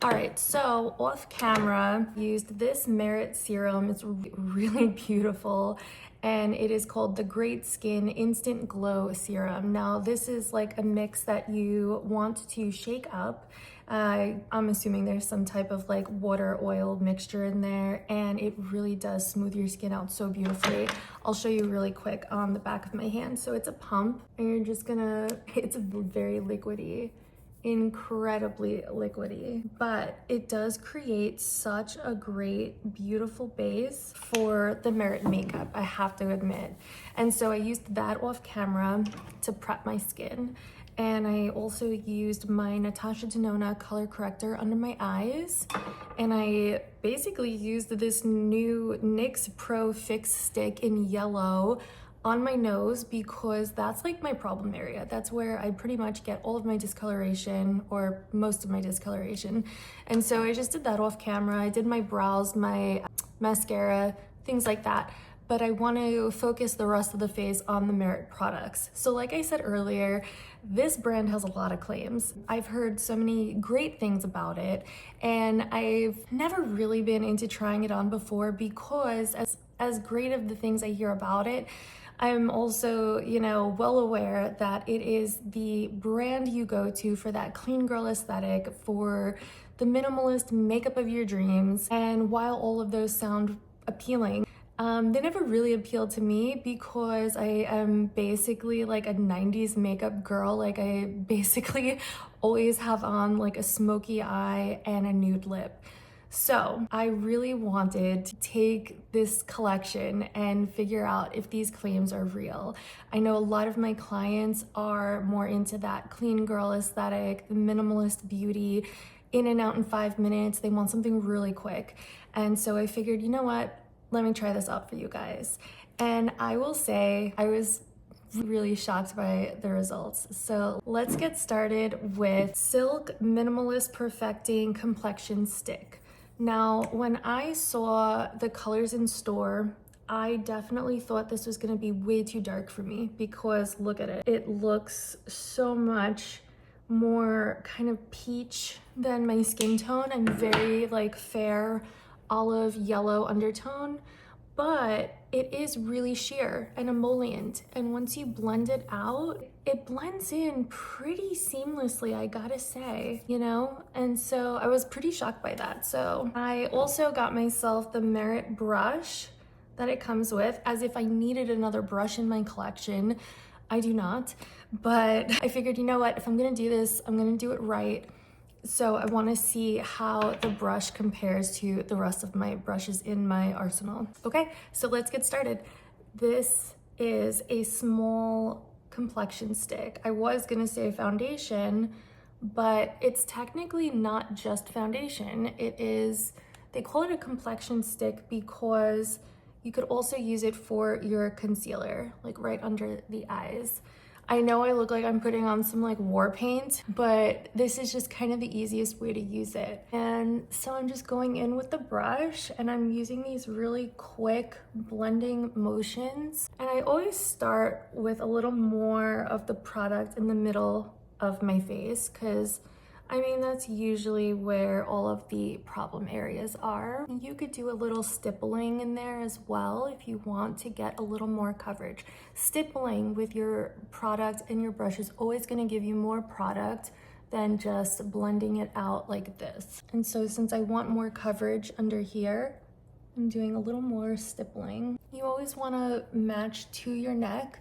All right, so off camera, used this Merit serum. It's really beautiful, and it is called the Great Skin Instant Glow Serum. Now, this is like a mix that you want to shake up. I'm assuming there's some type of like water oil mixture in there, and it really does smooth your skin out so beautifully. I'll show you really quick on the back of my hand. So it's a pump, and you're just gonna, it's very liquidy, incredibly liquidy, but it does create such a great, beautiful base for the Merit makeup, I have to admit. And so I used that off camera to prep my skin. And I also used my Natasha Denona color corrector under my eyes. And I basically used this new NYX Pro Fix Stick in yellow on my nose because that's like my problem area. That's where I pretty much get all of my discoloration, or most of my discoloration. And so I just did that off camera. I did my brows, my mascara, things like that. But I want to focus the rest of the face on the Merit products. So like I said earlier, this brand has a lot of claims. I've heard so many great things about it, and I've never really been into trying it on before because as great of the things I hear about it, I'm also, well aware that it is the brand you go to for that clean girl aesthetic, for the minimalist makeup of your dreams. And while all of those sound appealing, they never really appealed to me because I am basically like a 90s makeup girl. Like I basically always have on like a smoky eye and a nude lip. So I really wanted to take this collection and figure out if these claims are real. I know a lot of my clients are more into that clean girl aesthetic, the minimalist beauty, in and out in 5 minutes. They want something really quick. And so I figured, you know what? Let me try this out for you guys. And I will say I was really shocked by the results. So let's get started with Silk Minimalist Perfecting Complexion Stick. Now, when I saw the colors in store, I definitely thought this was gonna be way too dark for me because look at it. It looks so much more kind of peach than my skin tone. I'm very like fair, olive yellow undertone, but it is really sheer and emollient. And once you blend it out, it blends in pretty seamlessly, I gotta say, And so I was pretty shocked by that. So I also got myself the Merit brush that it comes with, as if I needed another brush in my collection. I do not, but I figured, you know what, if I'm gonna do this, I'm gonna do it right. So I want to see how the brush compares to the rest of my brushes in my arsenal. Okay, so let's get started. This is a small complexion stick. I was gonna say foundation, but it's technically not just foundation. They call it a complexion stick because you could also use it for your concealer, like right under the eyes. I know I look like I'm putting on some like war paint, but this is just kind of the easiest way to use it. And so I'm just going in with the brush and I'm using these really quick blending motions. And I always start with a little more of the product in the middle of my face because that's usually where all of the problem areas are. You could do a little stippling in there as well if you want to get a little more coverage. Stippling with your product and your brush is always going to give you more product than just blending it out like this. And so since I want more coverage under here, I'm doing a little more stippling. You always want to match to your neck.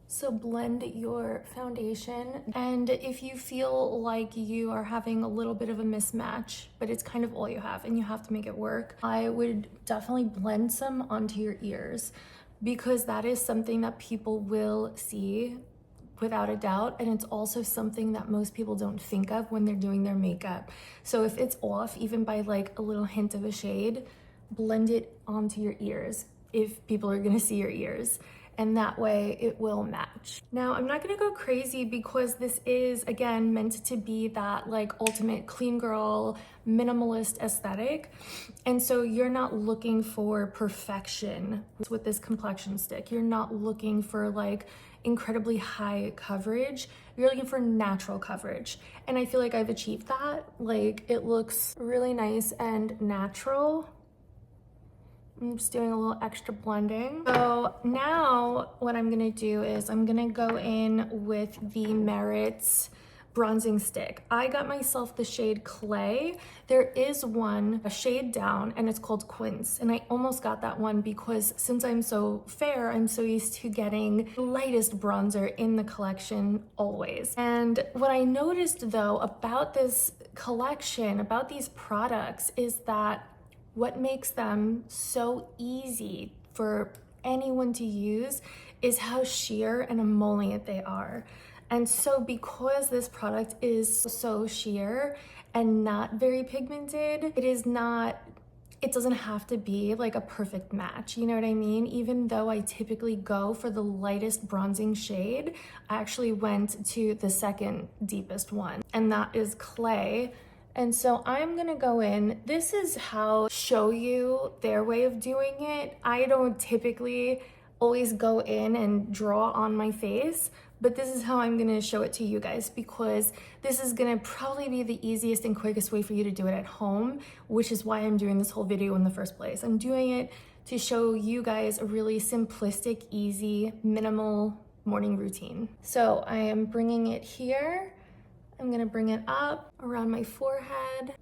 So blend your foundation, and if you feel like you are having a little bit of a mismatch, but it's kind of all you have and you have to make it work, I would definitely blend some onto your ears because that is something that people will see without a doubt, and it's also something that most people don't think of when they're doing their makeup. So if it's off even by like a little hint of a shade, blend it onto your ears if people are gonna see your ears, and that way it will match. Now, I'm not gonna go crazy because this is, again, meant to be that like ultimate clean girl, minimalist aesthetic. And so you're not looking for perfection with this complexion stick. You're not looking for like incredibly high coverage. You're looking for natural coverage. And I feel like I've achieved that. Like, it looks really nice and natural. I'm just doing a little extra blending. So now what I'm gonna do is I'm gonna go in with the Merit's bronzing stick. I got myself the shade Clay. There is one, a shade down, and it's called Quince. And I almost got that one because since I'm so fair, I'm so used to getting the lightest bronzer in the collection always. And what I noticed though about this collection, about these products, is that what makes them so easy for anyone to use is how sheer and emollient they are. And so because this product is so sheer and not very pigmented, it doesn't have to be like a perfect match, you know what I mean? Even though I typically go for the lightest bronzing shade, I actually went to the second deepest one, and that is Clay. And so I'm gonna go in. This is how show you their way of doing it. I don't typically always go in and draw on my face, but this is how I'm gonna show it to you guys, because this is gonna probably be the easiest and quickest way for you to do it at home, which is why I'm doing this whole video in the first place. I'm doing it to show you guys a really simplistic, easy, minimal morning routine. So I am bringing it here. I'm gonna bring it up around my forehead.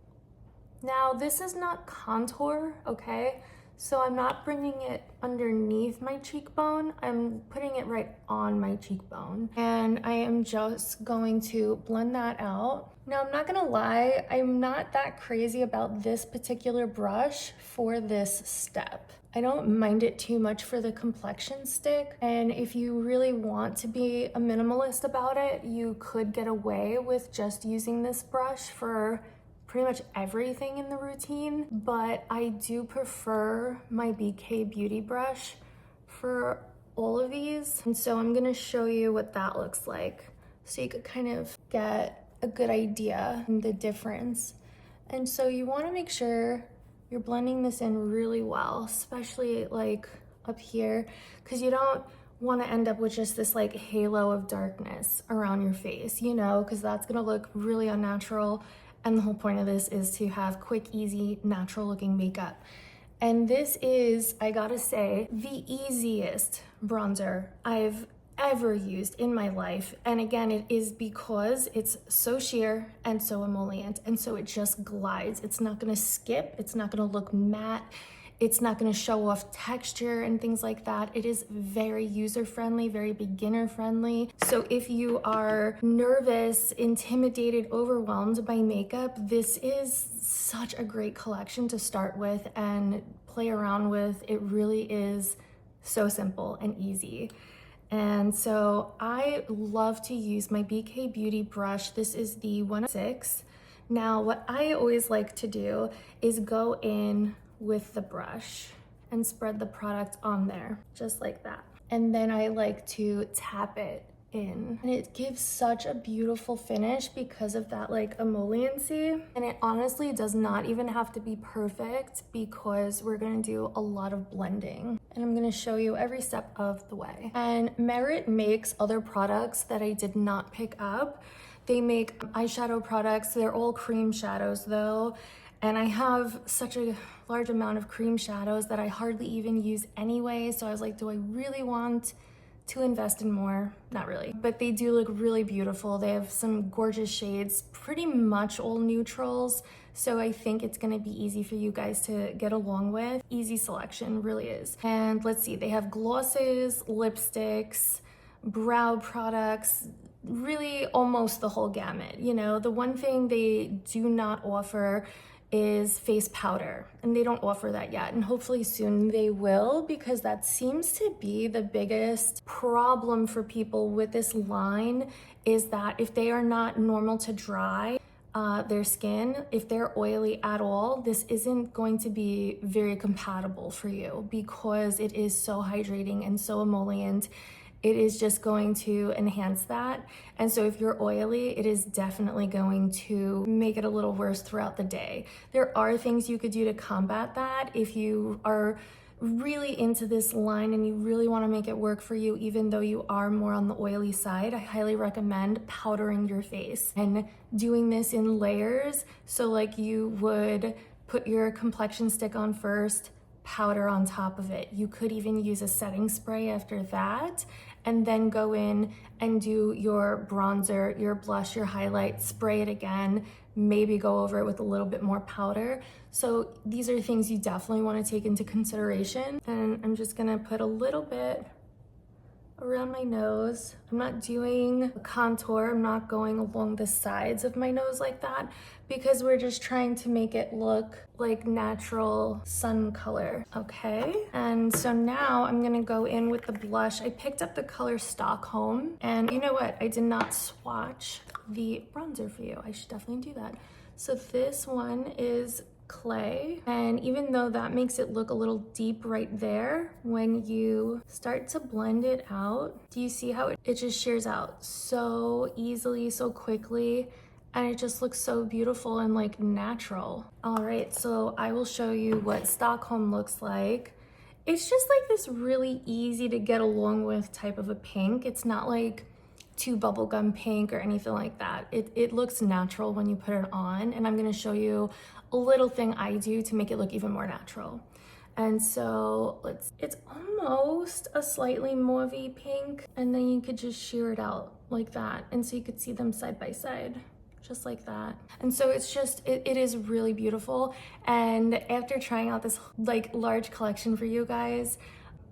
Now, this is not contour, okay? So I'm not bringing it underneath my cheekbone. I'm putting it right on my cheekbone. And I am just going to blend that out. Now, I'm not gonna lie, I'm not that crazy about this particular brush for this step. I don't mind it too much for the complexion stick. And if you really want to be a minimalist about it, you could get away with just using this brush for pretty much everything in the routine. But I do prefer my BK Beauty brush for all of these. And so I'm gonna show you what that looks like, so you could kind of get a good idea and the difference. And so you wanna make sure you're blending this in really well, especially like up here, because you don't want to end up with just this like halo of darkness around your face, you know, because that's gonna look really unnatural. And the whole point of this is to have quick, easy, natural looking makeup. And this is, I gotta say, the easiest bronzer I've ever used in my life. And again, it is because it's so sheer and so emollient, and so it just glides. It's not gonna skip, it's not gonna look matte, it's not gonna show off texture and things like that. It is very user-friendly, very beginner-friendly. So if you are nervous, intimidated, overwhelmed by makeup, this is such a great collection to start with and play around with. It really is so simple and easy. And so I love to use my BK Beauty brush. This is the 106. Now, what I always like to do is go in with the brush and spread the product on there, just like that. And then I like to tap it in. And it gives such a beautiful finish because of that like emolliency. And it honestly does not even have to be perfect, because we're gonna do a lot of blending. And I'm gonna show you every step of the way. And Merit makes other products that I did not pick up. They make eyeshadow products. They're all cream shadows though. And I have such a large amount of cream shadows that I hardly even use anyway. So I was like, do I really want to invest in more? Not really, but they do look really beautiful. They have some gorgeous shades, pretty much all neutrals. So I think it's gonna be easy for you guys to get along with. Easy selection, really is. And let's see, they have glosses, lipsticks, brow products, really almost the whole gamut. You know, the one thing they do not offer is face powder, and they don't offer that yet, and hopefully soon they will, because that seems to be the biggest problem for people with this line, is that if they are not normal to dry their skin, if they're oily at all, this isn't going to be very compatible for you, because it is so hydrating and so emollient. It is just going to enhance that. And so if you're oily, it is definitely going to make it a little worse throughout the day. There are things you could do to combat that. If you are really into this line and you really want to make it work for you, even though you are more on the oily side, I highly recommend powdering your face and doing this in layers. So like you would put your complexion stick on first, powder on top of it. You could even use a setting spray after that, and then go in and do your bronzer, your blush, your highlight, spray it again, maybe go over it with a little bit more powder. So these are things you definitely want to take into consideration. And I'm just gonna put a little bit around my nose. I'm not doing a contour. I'm not going along the sides of my nose like that, because we're just trying to make it look like natural sun color, okay? And so now I'm gonna go in with the blush. I picked up the color Stockholm, and you know what? I did not swatch the bronzer for you. I should definitely do that. So this one is Clay, and even though that makes it look a little deep right there, when you start to blend it out, do you see how it just shears out so easily, so quickly, and it just looks so beautiful and like natural. All right, so I will show you what Stockholm looks like. It's just like this really easy to get along with type of a pink. It's not like too bubblegum pink or anything like that. It looks natural when you put it on, and I'm gonna show you a little thing I do to make it look even more natural. And so it's almost a slightly mauvey pink, and then you could just shear it out like that. And so you could see them side by side, just like that. And so it's just, it is really beautiful. And after trying out this like large collection for you guys,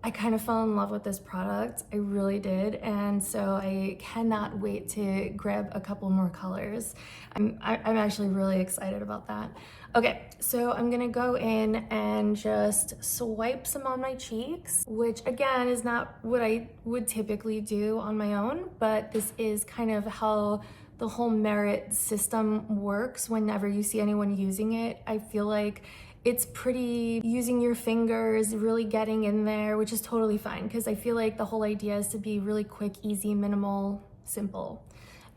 I kind of fell in love with this product. I really did. And so I cannot wait to grab a couple more colors. I'm actually really excited about that. Okay, so I'm gonna go in and just swipe some on my cheeks, which again is not what I would typically do on my own, but this is kind of how the whole merit system works. Whenever you see anyone using it, I feel like it's pretty using your fingers, really getting in there, which is totally fine, because I feel like the whole idea is to be really quick, easy, minimal, simple.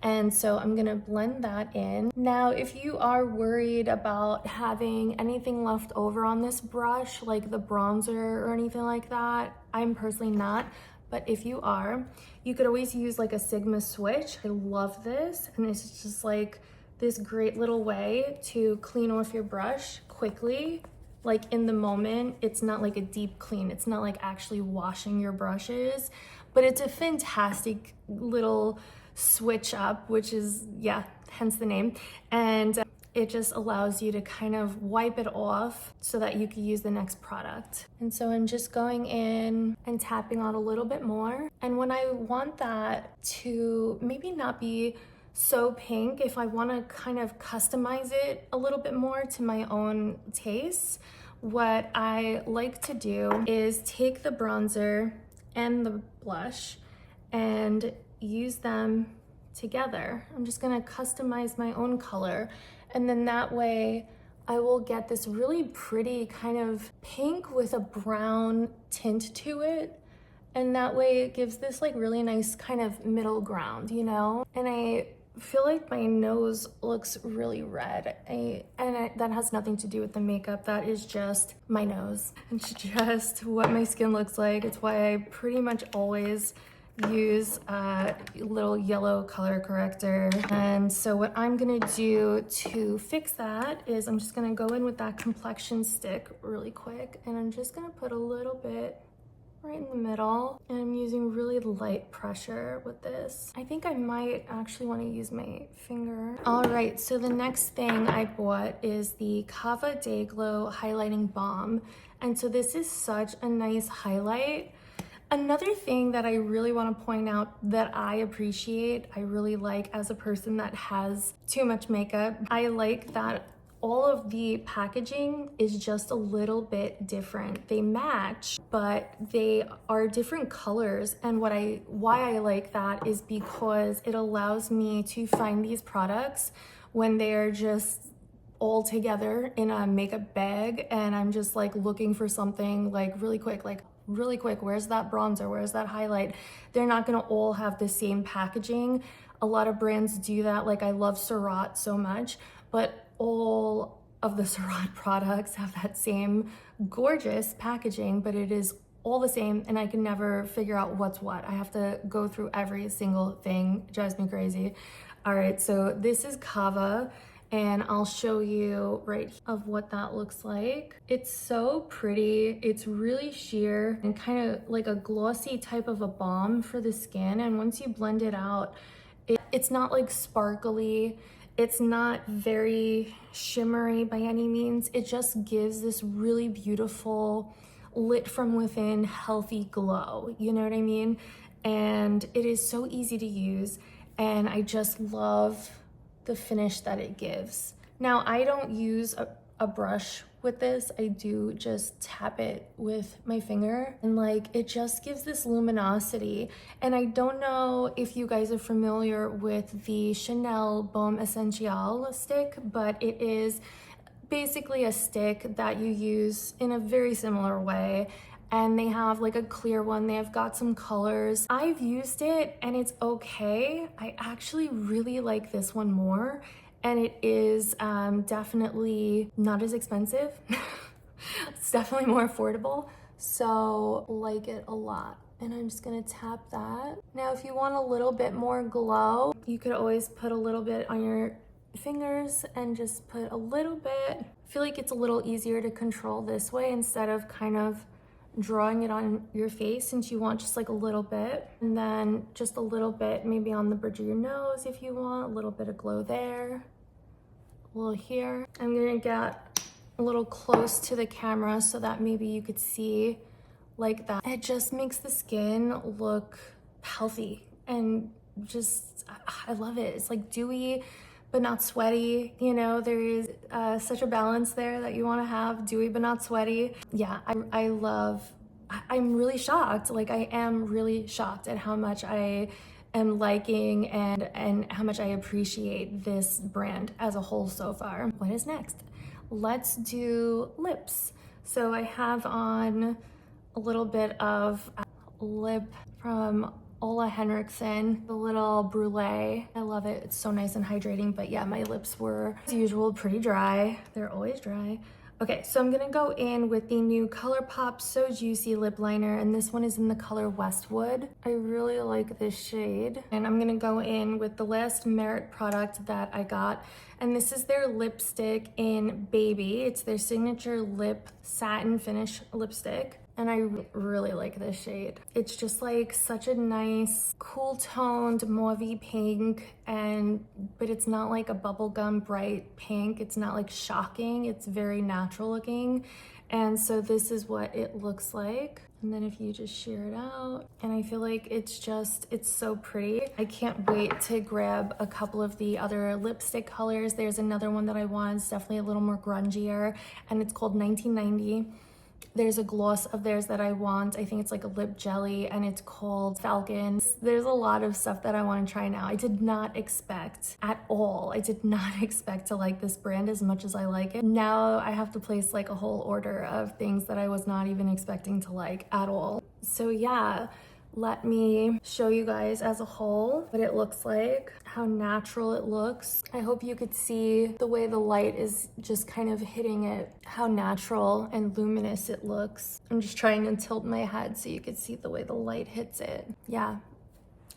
And so I'm gonna blend that in. Now, if you are worried about having anything left over on this brush, like the bronzer or anything like that, I'm personally not, but if you are, you could always use like a Sigma switch. I love this, and it's just like this great little way to clean off your brush quickly, like in the moment. It's not like a deep clean. It's not like actually washing your brushes, but it's a fantastic little switch up, which is, yeah, hence the name. And it just allows you to kind of wipe it off so that you can use the next product. And so I'm just going in and tapping on a little bit more. And when I want that to maybe not be so pink, if I want to kind of customize it a little bit more to my own taste, what I like to do is take the bronzer and the blush and use them together. I'm just gonna customize my own color, and then that way I will get this really pretty kind of pink with a brown tint to it. And that way it gives this like really nice kind of middle ground, you know? And I feel like my nose looks really red. That has nothing to do with the makeup. That is just my nose. It's just what my skin looks like. It's why I pretty much always use a little yellow color corrector. And so what I'm gonna do to fix that is I'm just gonna go in with that complexion stick really quick, and I'm just gonna put a little bit right in the middle, and I'm using really light pressure with this. I think I might actually want to use my finger. All right, so the next thing I bought is the Cava Day Glow Highlighting Balm. And so this is such a nice highlight. Another thing that I really want to point out that I appreciate, I really like as a person that has too much makeup, I like that all of the packaging is just a little bit different. They match, but they are different colors. And why I like that is because it allows me to find these products when they're just all together in a makeup bag, and I'm just like looking for something like really quick, where's that bronzer, where's that highlight? They're not gonna all have the same packaging. A lot of brands do that, like I love Surratt so much, but all of the Surat products have that same gorgeous packaging, but it is all the same and I can never figure out what's what. I have to go through every single thing. It drives me crazy. All right, so this is Cava and I'll show you right here of what that looks like. It's so pretty. It's really sheer and kind of like a glossy type of a balm for the skin. And once you blend it out, it's not like sparkly. It's not very shimmery by any means. It just gives this really beautiful, lit from within, healthy glow. You know what I mean? And it is so easy to use. And I just love the finish that it gives. Now, I don't use a brush with this. I do just tap it with my finger and like it just gives this luminosity. And I don't know if you guys are familiar with the Chanel Baume Essential stick, but it is basically a stick that you use in a very similar way. And they have like a clear one. They have got some colors. I've used it and it's okay. I actually really like this one more. And it is definitely not as expensive. It's definitely more affordable. So like it a lot. And I'm just gonna tap that. Now, if you want a little bit more glow, you could always put a little bit on your fingers and just put a little bit. I feel like it's a little easier to control this way instead of kind of drawing it on your face, since you want just like a little bit, and then just a little bit maybe on the bridge of your nose if you want, a little bit of glow there, a little here. I'm gonna get a little close to the camera so that maybe you could see like that. It just makes the skin look healthy and just, I love it. It's like dewy but not sweaty. You know, there is such a balance there that you want to have, dewy but not sweaty. Yeah, I'm really shocked. Like, I am really shocked at how much I am liking and how much I appreciate this brand as a whole so far. What is next? Let's do lips. So I have on a little bit of lip from Ola Henriksen, the little brulee. I love it. It's so nice and hydrating. But yeah, my lips were, as usual, pretty dry. They're always dry. Okay, so I'm gonna go in with the new ColourPop So Juicy lip liner, and this one is in the color Westwood. I really like this shade. And I'm gonna go in with the last Merit product that I got, and this is their lipstick in Baby. It's their signature lip satin finish lipstick. And I really like this shade. It's just like such a nice, cool toned mauvey pink, but it's not like a bubblegum bright pink. It's not like shocking. It's very natural looking. And so this is what it looks like. And then if you just sheer it out, and I feel like it's so pretty. I can't wait to grab a couple of the other lipstick colors. There's another one that I want. It's definitely a little more grungier, and it's called 1990. There's a gloss of theirs that I want. I think it's like a lip jelly, and it's called Falcon. There's a lot of stuff that I want to try now. I did not expect at all. I did not expect to like this brand as much as I like it. Now I have to place like a whole order of things that I was not even expecting to like at all. So yeah, let me show you guys as a whole what it looks like, how natural it looks. I hope you could see the way the light is just kind of hitting it, how natural and luminous it looks. I'm just trying to tilt my head so you could see the way the light hits it. Yeah,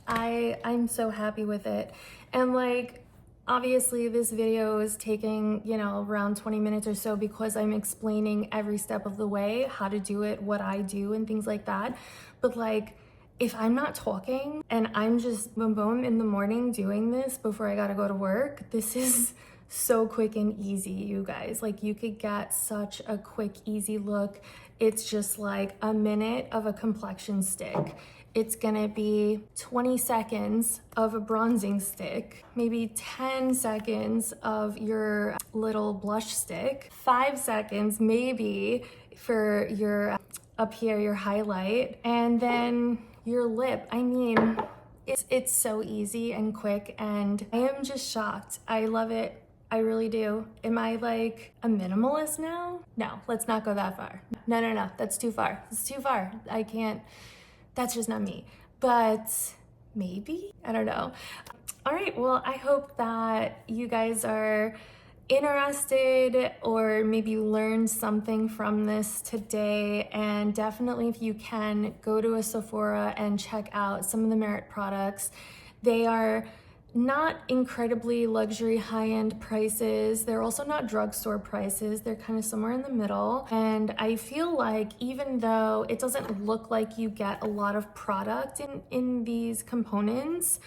I'm so happy with it. And like, obviously this video is taking, you know, around 20 minutes or so because I'm explaining every step of the way, how to do it, what I do and things like that. But like, if I'm not talking and I'm just boom boom in the morning doing this before I gotta go to work, this is so quick and easy, you guys. Like, you could get such a quick, easy look. It's just like a minute of a complexion stick. It's gonna be 20 seconds of a bronzing stick, maybe 10 seconds of your little blush stick, 5 seconds maybe for your up here, your highlight, and then your lip. I mean, it's so easy and quick, and I am just shocked. I love it. I really do. Am I like a minimalist now? No, let's not go that far. No, that's too far. It's too far. I can't, that's just not me. But maybe, I don't know. All right, well, I hope that you guys are interested or maybe learned something from this today, and definitely if you can, go to a Sephora and check out some of the Merit products. They are not incredibly luxury high-end prices. They're also not drugstore prices. They're kind of somewhere in the middle. And I feel like even though it doesn't look like you get a lot of product in these components,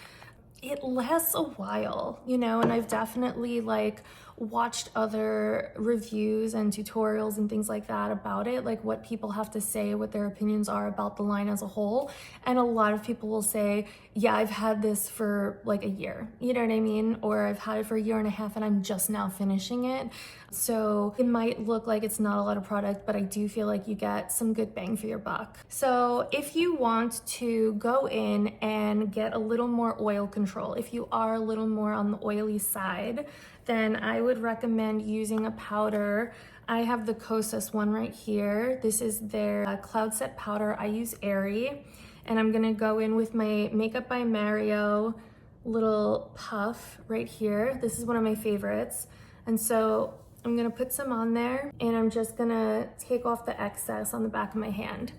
it lasts a while, you know, and I've definitely like watched other reviews and tutorials and things like that about it, like what people have to say, what their opinions are about the line as a whole. And a lot of people will say, yeah, I've had this for like a year, you know what I mean? Or I've had it for a year and a half and I'm just now finishing it. So it might look like it's not a lot of product, but I do feel like you get some good bang for your buck. So if you want to go in and get a little more oil control, if you are a little more on the oily side, then I would recommend using a powder. I have the Kosas one right here. This is their Cloud Set powder. I use Airy, and I'm gonna go in with my Makeup by Mario little puff right here. This is one of my favorites. And so I'm gonna put some on there, and I'm just gonna take off the excess on the back of my hand.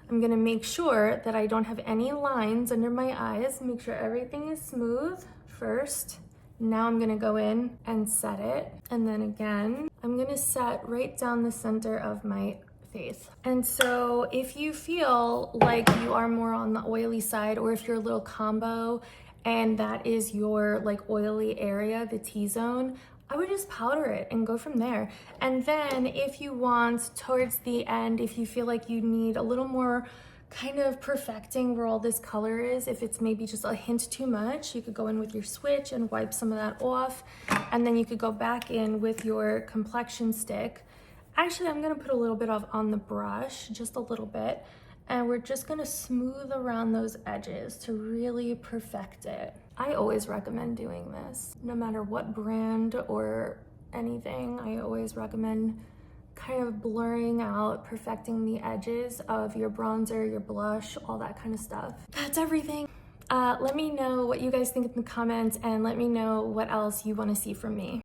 I'm gonna make sure that I don't have any lines under my eyes, make sure everything is smooth first. Now I'm gonna go in and set it. And then again, I'm gonna set right down the center of my face. And so if you feel like you are more on the oily side, or if you're a little combo and that is your like oily area, the T-zone, I would just powder it and go from there. And then if you want towards the end, if you feel like you need a little more kind of perfecting where all this color is, if it's maybe just a hint too much, you could go in with your switch and wipe some of that off, and then you could go back in with your complexion stick. Actually, I'm gonna put a little bit of on the brush, just a little bit, and we're just gonna smooth around those edges to really perfect it. I always recommend doing this, no matter what brand or anything. I always recommend kind of blurring out, perfecting the edges of your bronzer, your blush, all that kind of stuff. That's everything. Let me know what you guys think in the comments, and let me know what else you want to see from me.